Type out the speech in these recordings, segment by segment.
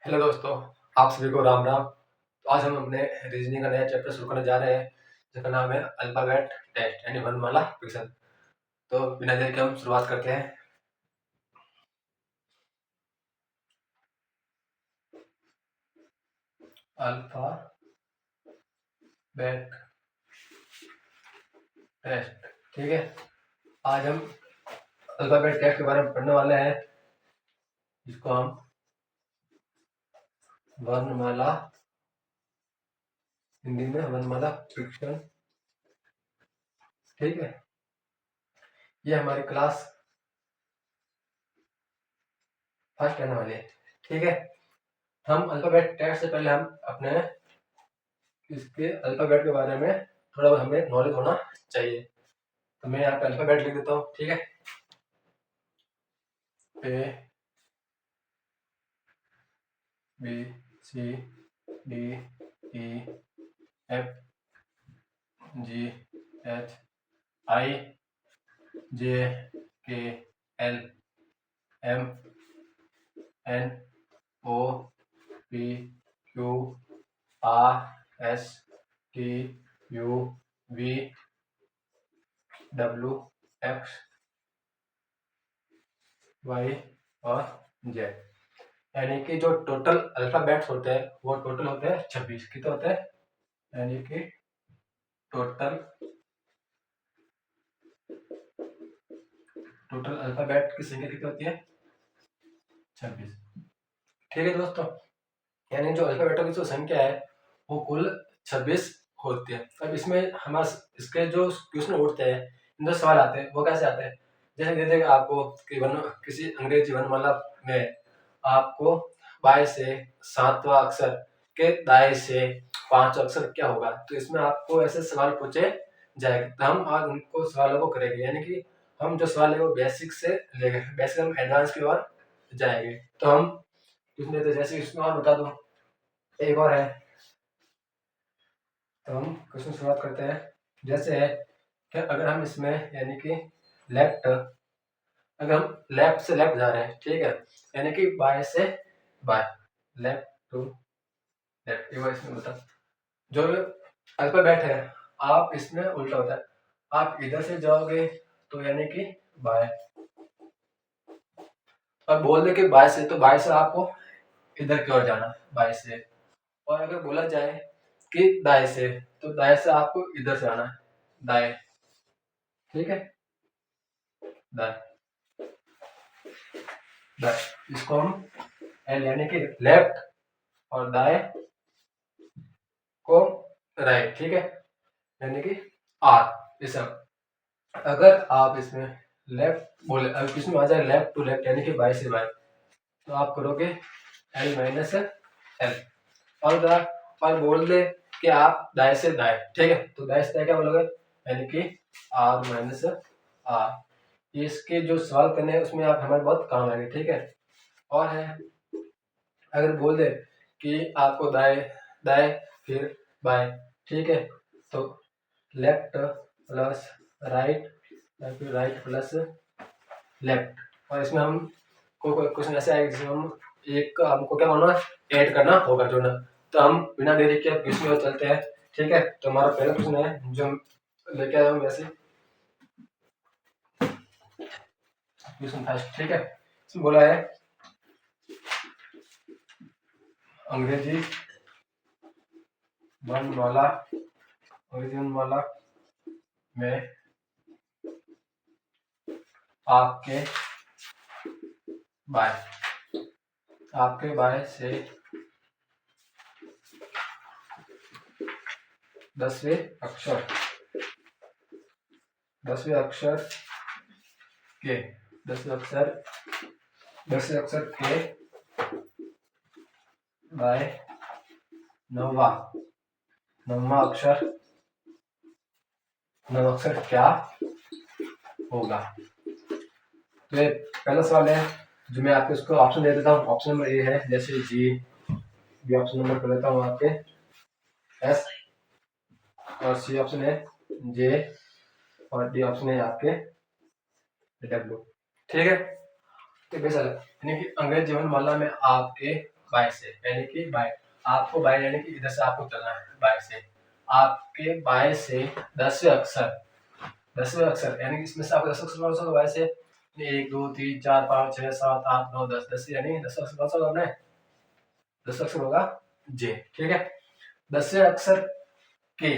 Hello दोस्तों, आप सभी को राम राम। तो आज हम अपने रीजनिंग का नया चैप्टर शुरू करने जा रहे हैं जिसका नाम है अल्फाबेट टेस्ट यानी वर्णमाला परीक्षण। तो बिना देर के हम शुरुआत करते हैं। अल्फाबेट टेस्ट, ठीक है। आज हम अल्फाबेट टेस्ट के बारे में पढ़ने वाले हैं, जिसको हम वर्णमाला, हिंदी में वर्णमाला परीक्षण, ठीक है। ये हमारी क्लास फर्स्ट रहने वाली है, ठीक है। हम अल्फाबेट टेस्ट से पहले हम अपने इसके अल्फाबेट के बारे में थोड़ा बहुत हमें नॉलेज होना चाहिए। तो मैं यहाँ पे अल्फाबेट लिख देता हूँ, ठीक है। A B C D E F G H I J K L M N O P Q R S T U V W X Y और जेड। यानी कि जो टोटल अल्फाबेट्स होते हैं वो टोटल होते हैं 26। कितने होते हैं? यानी कि टोटल अल्फाबेट की संख्या कितनी होती है? 26, ठीक है दोस्तों। यानी जो अल्फाबेटों की जो संख्या है वो कुल 26 होती है। अब इसमें हमारे इसके जो क्वेश्चन उठते हैं, जो सवाल आते हैं वो कैसे आते हैं? जैसे दे देगा आपको कि किसी अंग्रेजी वर्णमाला में आपको 22 से 7वां अक्षर के दाएं से 5वां अक्षर क्या होगा, तो इसमें आपको ऐसे सवाल पूछे जाएंगे। तो हम आज उनको सवालों को करेंगे, यानी कि हम जो सवाल है वो बेसिक से लेंगे, बेसिक हम एडवांस की ओर जाएंगे। तो हम इसमें तो जैसे इसमें और बता दूं, एक और है। तो हम क्वेश्चन शुरुआत करते हैं। जैसे है कि अगर हम इसमें यानी कि लेफ्ट, अगर हम लेफ्ट से लेफ्ट जा रहे हैं, ठीक है, यानी कि बाय से बाय, लेफ्ट टू लेफ्ट, ये इसमें बता जो अल्फाबेट है आप इसमें उल्टा होता है। आप इधर से जाओगे तो यानी कि बाय, अब बोल दे कि बाय से, तो बाय से आपको इधर की ओर जाना, बाय से। और अगर बोला जाए कि दाएं से, तो दाएं से आपको इधर से आना है, दाएं, ठीक है, दाएं दाएं। इसको हम एल यानी कि लेफ्ट और दाएं को राइट, ठीक है, यानी कि आर। इस अगर आप इसमें लेफ्ट बोले, अब इसमें आ जाए लेफ्ट टू लेफ्ट यानी कि बाएं से बाएं, तो आप करोगे एल माइनस एल। और बोल दे कि आप दाएं से दाएं, ठीक है, तो दाएं से दाएं क्या बोलोगे, यानी कि आर माइनस आर। इसके जो सवाल करने हैं उसमें आप हमारे बहुत काम आएंगे, ठीक है। और है अगर बोल दे कि आपको दाएं दाएं फिर बाएं, ठीक है, तो लेफ्ट प्लस राइट या फिर राइट प्लस लेफ्ट। और इसमें हम कोई क्वेश्चन ऐसे आएगा जिसमें हम एक हमको क्या करना, ऐड करना होगा, जोड़ना। तो हम बिना देरी के क्वेश्चन में चलते हैं, ठीक है। तो हमारा पहला क्वेश्चन है जो हम लेके आए हम वैसे क्वेश्चन फर्स्ट, ठीक है। इसमें बोला है अंग्रेजी वर्णमाला में आपके बाय से 10वें अक्षर के 10वें अक्षर के बाय 9वां अक्षर क्या होगा। तो ये पहला सवाल है जो मैं आपको इसको ऑप्शन दे देता हूँ। ऑप्शन नंबर ए है जैसे जी, बी ऑप्शन नंबर कर देता हूँ आपके एस, और सी ऑप्शन है जे, और डी ऑप्शन है आपके डब्ल्यू, ठीक है। तो बेसिक यानी कि अंग्रेजी वर्णमाला में आपके बाय से, यानी कि बाय, आपको बाय यानी कि इधर से आपको चलना है बाय से, आपके बाय से 10वें अक्षर यानी कि इसमें से आपको 10 अक्षर कौन सा होगा बाय से, 1 2 3 4 5 6 7 8 9 10, 10 यानी 10 अक्षर कौन सा होगा हमने, 10 अक्षर होगा जे, ठीक है। 10वें अक्षर के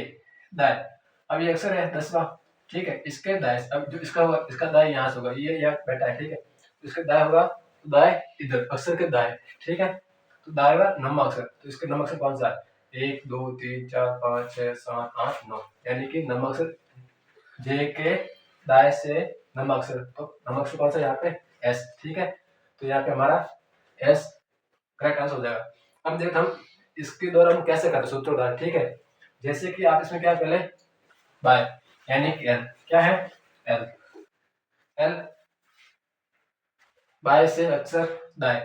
दाएं, अब ये अक्षर है 10वां, ठीक है, इसके दाएं, अब जो इसका होगा, इसका दाएं यहाँ से होगा, ये यहाँ बैठा है, ठीक है, तो इसके दाएं होगा, तो दाएं इधर अक्षर के दाएं, ठीक है, तो दाएं होगा नम्मा अक्षर, तो इसके नम्मा अक्षर कौन सा है, 1 2 3 4 5 6 7 8 9, यानी कि नम्मा अक्षर जे के दाएं से नम्मा अक्षर, तो नम्मा अक्षर कौन सा यहाँ पे, एस, ठीक है, तो यहाँ पे हमारा एस करेक्ट आंसर हो जाएगा। अब देखो हम इसके द्वारा हम कैसे करते सूत्र उदाहरण, ठीक है, जैसे कि आप इसमें क्या पहले बाय यानी कि एल, क्या है एल, एल बाय से अक्षर दाएं,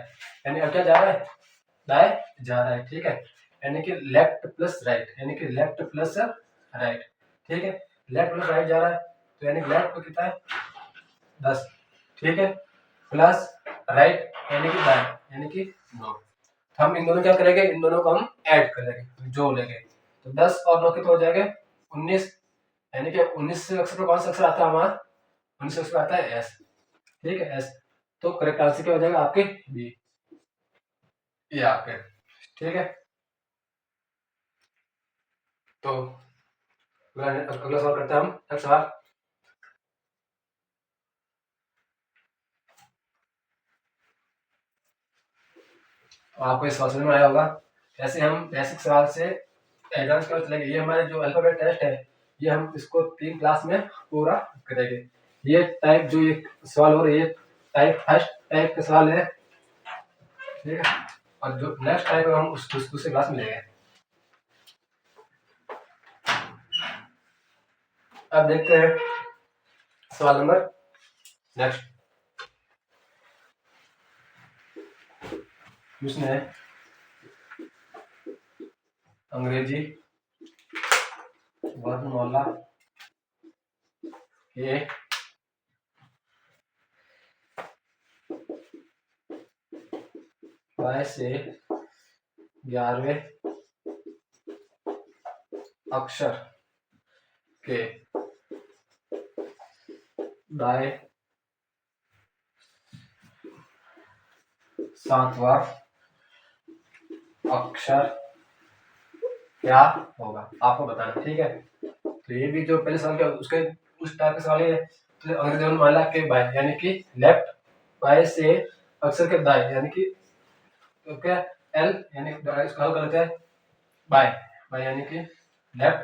यानी अब क्या जा रहा है, दाएं जा रहा है, ठीक है, यानी कि लेफ्ट प्लस राइट, यानी कि लेफ्ट प्लस राइट, ठीक है, लेफ्ट प्लस राइट जा रहा है, तो यानी लेफ्ट पे कितना है 10, ठीक है, प्लस राइट यानी कि दाएं, यानी कि 9, हम इन दोनों क्या करेंगे, इन दोनों को हम ऐड करेंगे, जोड़ लेंगे, तो 10 और 9 कितना हो जाएगा 19, यानी कि 19 से अक्षर पर कौन सा अक्षर आता है हमारा, 19 अक्षर आता है एस, ठीक है एस, तो करेक्ट आंसर क्या हो जाएगा आपके बी, ये आपके, ठीक है। तो अगला सवाल करते हैं हम, नेक्स्ट सवाल, आपको इस सवाल में आया होगा, ऐसे हम बेसिक सवाल से एडवांस क्लास चलेंगे, ये हमारे जो अल्फाबेट टेस्ट है, ये हम इसको 3 क्लास में पूरा करेंगे, ये टाइप जो ये सवाल हो रही है टाइप फर्स्ट टाइप के सवाल है, ठीक है, और जो नेक्स्ट टाइप है हम उस दूसरे क्लास में लेंगे। अब देखते हैं सवाल नंबर नेक्स्ट, क्वेश्चन है अंग्रेजी वर्णमाला के 22 से 11वें अक्षर के दाएं 7वां अक्षर क्या होगा, आपको बताना, ठीक है, तो ये भी जो पहले सवाल क्या उसके उस टाइप के सवाल है, तो अंग्रेजी वर्णमाला के बाएं यानी कि लेफ्ट, बाएं से अक्षर के दाएं यानी कि तो क्या एल, यानी इसका हल करते हैं बाय, बाय यानी कि लेफ्ट,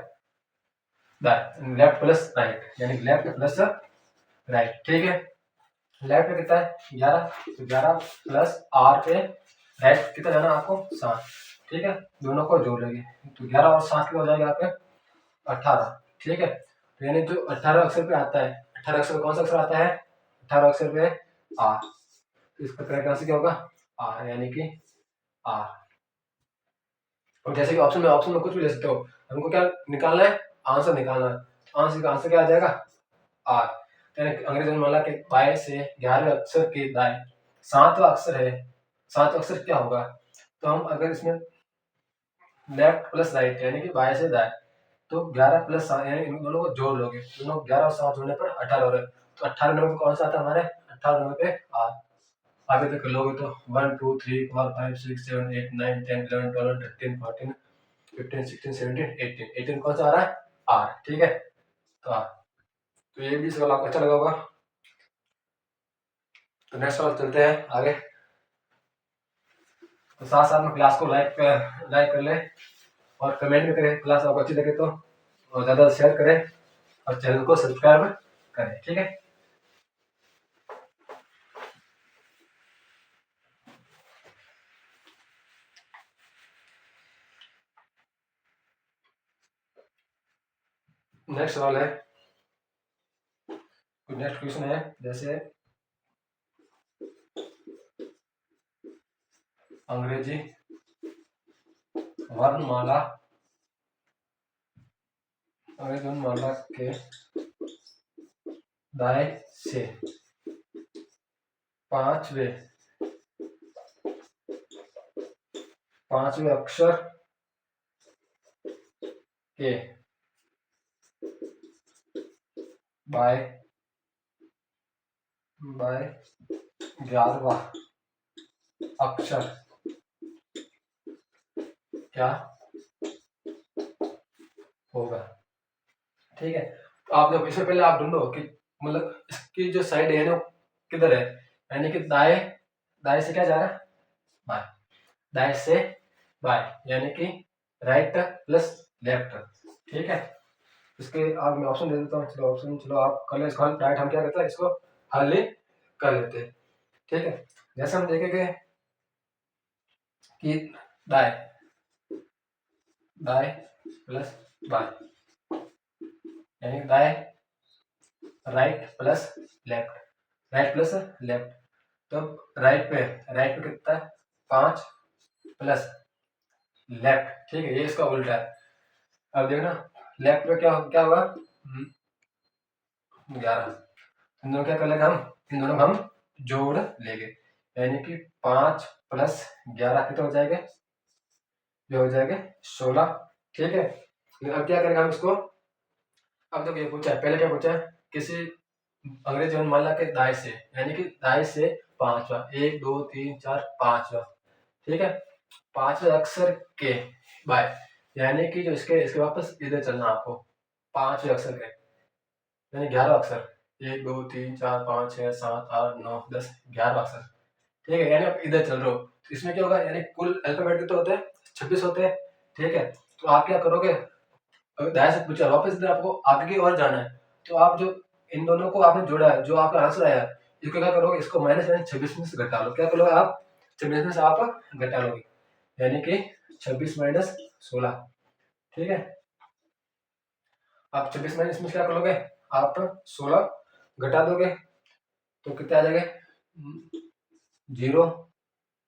दाएं लेफ्ट प्लस राइट यानी लेफ्ट प्लस राइट, ठीक है, लेफ्ट पे कितना है 11, तो 11 प्लस आर पे राइट कितना जाना आपको 7, ठीक है, दोनों को जोड़ लेंगे, तो 11 और 7 कितना हो जाएगा यहाँ पे 18, ठीक है, तो यानी जो 18 अक्षर पे आता है, 18 अक्षर पे कौन सा अक्षर आता है, 18 अक्षर पे आर, तो इसका करेक्ट आंसर क्या होगा आर, यानी कि आर, और जैसे कि ऑप्शन में कुछ भी ले सकते हो, हमको क्या निकालना है आंसर निकालना है, आंसर का आंसर क्या आ जाएगा आर, यानी अंग्रेजी वर्णमाला के बाएं से 11वें अक्षर के दाएं 7वां अक्षर है, 7वां अक्षर क्या होगा, तो हम अगर इसमें लेफ्ट प्लस राइट यानी कि बाएं से दाएं, तो 11 प्लस 7 यानी इन दोनों को जोड़ लोगे, दोनों 11 और 7 जोड़ने पर 18 हो रहा है, तो 18 नंबर पे कौन सा आता है हमारे 18 नंबर पे आर, आगे तक कर लोगे तो 1 2 3 4 5 6 7 8 9 10 11 12 13 14 15 16 17 18, 18 कौन सा आ रहा है आर, ठीक है, तो आर, तो ये भी सवाल आपको अच्छा लगा होगा, तो नेक्स्ट सवाल चलते हैं आगे, तो साथ साथ में क्लास को लाइक कर ले और कमेंट भी करें, क्लास आपको अच्छी लगे तो, और ज़्यादा शेयर करें और चैनल को सब्सक्राइब करें, ठीक है। नेक्स्ट सवाल है, नेक्स्ट क्वेश्चन है जैसे अंग्रेजी वर्णमाला के दाएं से 5वें पांचवें अक्षर के बाय 11वां अक्षर क्या होगा। ठीक है, तो आप देखो इससे पहले आप ढूंढो कि मतलब इसकी जो साइड है ना किधर है, यानी कि दाएं दाएं से क्या जा रहा है, बाय, दाएं से बाय, यानी कि राइट प्लस लेफ्ट। ठीक है, इसके आप मैं ऑप्शन दे देता हूँ, चलो ऑप्शन, चलो आप कर ले इसको हल। राइट हम क्या करते हैं, इसको हल ही कर लेते हैं। ठीक है, जैसे हम देखेंगे कि दाएं दाएं प्लस बाय, यानी दाएं right plus left, right plus left. तो राइट पे कितना है, 5 प्लस लेफ्ट। ठीक है, ये इसका उल्टा है। अब देखना लेफ्ट पे क्या क्या होगा, 11। इन दोनों क्या कर लेंगे हम, इन दोनों को हम जोड़ लेंगे, यानी कि 5 प्लस 11 कितने हो जाएंगे, ये हो जाएंगे 16। ठीक है, अब क्या करेंगे हम इसको, अब देखो ये पूछा है, पहले क्या पूछा है, किसी अंग्रेजी वर्णमाला के दाएं से, यानी कि दाएं से पांचवा, 1 2 3 4 5वां। ठीक है, पांचवें अक्षर के बाय, यानी कि जो इसके इसके वापस इधर चलना आपको, पांचवें अक्षर के, यानी 11 अक्षर, 1 2 3 4 5 6 7 8 9 10 11 अक्षर। ठीक है, यानी आप इधर चल रहे हो, तो इसमें क्या होगा, यानी कुल अल्फाबेट कितने होते हैं, 26 होते हैं। ठीक है, तो आप क्या करोगे, अगर दाएं से पूछा वापस इधर आपको आगे की ओर जाना है, तो आप जो इन दोनों को आपने जोड़ा है, जो आपका आंसर आया है, इसको क्या करोगे, इसको माइनस यानी 26 में से घटा लो। क्या करोगे आप, 26 में से आप घटा लोगे, यानी कि 26 माइनस 16। ठीक है, आप 26 माइनस में क्या करोगे, आप 16 घटा दोगे, तो कितने आ जाएंगे, 0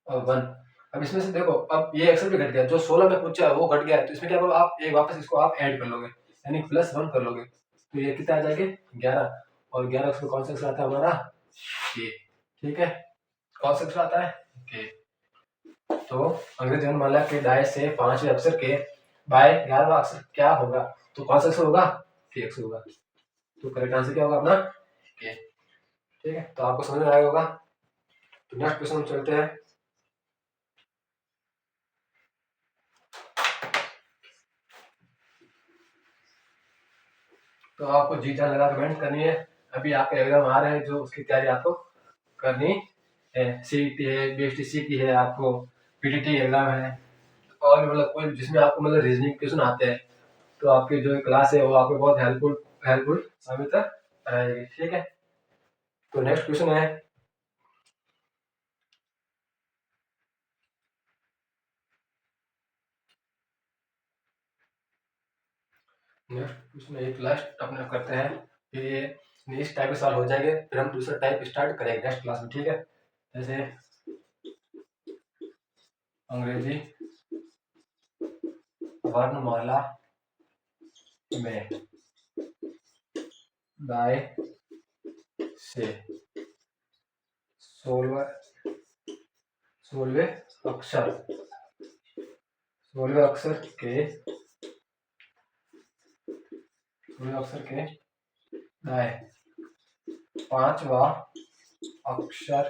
और 1। अब इसमें से देखो, अब ये अक्षर भी घट गया, जो 16 में पूछा है वो घट गया है, तो इसमें क्या करो आप, एक वापस इसको आप ऐड कर लोगे, यानी +1 कर लोगे, तो ये कितना आ जाएंगे 11। और 11 अक्षर कौन सा अक्षर आता है हमारा, के। ठीक है, कौन सा अक्षर आता है, के। तो अंग्रेजी वर्णमाला के दाएं से पांचवें अक्षर के बाय 11वां अक्षर क्या होगा, तो कौन सा अक्षर होगा, के अक्षर होगा। तो करेक्ट आंसर क्या होगा अपना, के। ठीक है, तो आपको समझ में आया होगा। तो नेक्स्ट क्वेश्चन चलते हैं। तो आपको जी जान लगा कमेंट करनी है, अभी आपके एग्जाम आ रहे हैं जो उसकी तैयारी आपको करनी है, सीटी है, बीएसटीसी की है, आपको पीटीटी एग्जाम है, और मतलब कोई जिसमें आपको मतलब रीजनिंग क्वेश्चन आते हैं, तो आपकी जो क्लास है वो आपको बहुत हेल्पफुल साबित रहेगी। ठीक है, तो नेक्स्ट क्वेश्चन है, नेक्स्ट क्वेश्चन एक लास्ट अपने करते हैं, फिर ये इस टाइप के सवाल हो जाएंगे, फिर हम दूसरा टाइप स्टार्ट करेंगे नेक्स्ट क्लास में। ठीक है, जैसे अंग्रेजी वर्णमाला में दाएं से 16वें अक्षर 16वें अक्षर के 16वें अक्षर के दाएं पांचवा अक्षर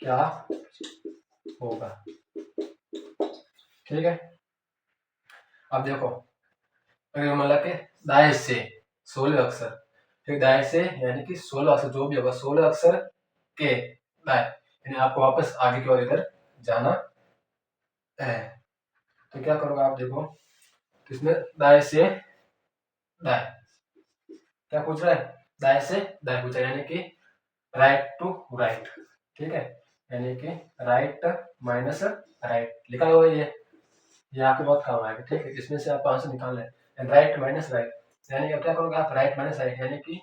क्या होगा। ठीक है, अब देखो अगर मतलब के दाएं से 16 अक्षर, फिर दाएं से यानी कि 16 अक्षर जो भी होगा, 16 अक्षर के दाएं, यानी आपको वापस आगे की ओर इधर जाना है। तो क्या करोगे आप, देखो तो इसमें दाएं से दाएं क्या पूछ रहा है, दाएं से दाएं पूछ रहा है, यानी कि राइट टू राइट। ठीक है, यानी कि राइट माइनस राइट लिखा हुआ है, ये आपके बहुत काम आएगा। ठीक है, इसमें से आप आंसर निकाल लें, राइट माइनस राइट, यानी अब क्या करोगे आप, राइट माइनस राइट, यानी कि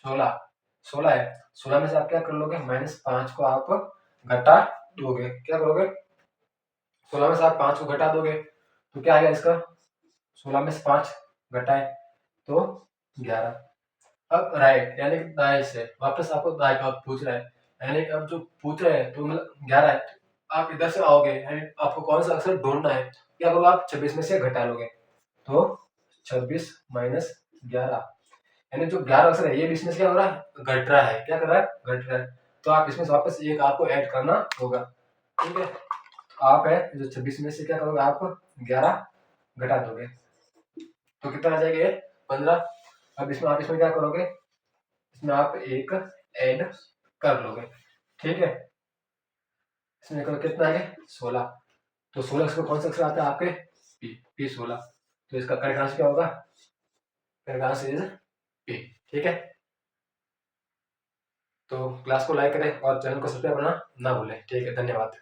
16 16 है, 16 में से आप क्या कर लोगे, -5 को आप घटा दोगे। क्या करोगे, 16 में से आप 5 को घटा दोगे, तो क्या आएगा इसका, 16 में से 5 घटाए तो 11। अब राइट यानी कि दाएं से वापस आपको दाएं का पूछ रहा है, यानी कि अब जो पूछ रहे हैं तो मतलब 11 है, आप इधर से आओगे एंड आपको कौन सा अक्षर ढूंढना है, क्या करोगे आप 26 में से घटा लोगे, तो 26 माइनस 11, यानी जो 11 अक्षर है ये भी इसमें से क्या हो रहा है, घट रहा है, क्या कर रहा है, घट रहा है। तो आप इसमें से वापस एक आपको ऐड करना होगा, ठीक है। आप है जो 26 में से क्या करोगे, आप 11 घटा दोगे, तो कितना आ जाएगा ये 15। अब इसमें आप इसमें क्या करोगे, इसमें आप एक ऐड कर लोगे, ठीक है। इसमें करो कितना है 16, तो 16 अक्षर कौन सा अक्षर आता है आपके, पी 16, तो इसका करेक्ट आंसर क्या होगा, करेक्ट आंसर इज पी, ठीक है। तो क्लास को लाइक करें और चैनल को सब्सक्राइब करना ना भूलें, ठीक है, धन्यवाद।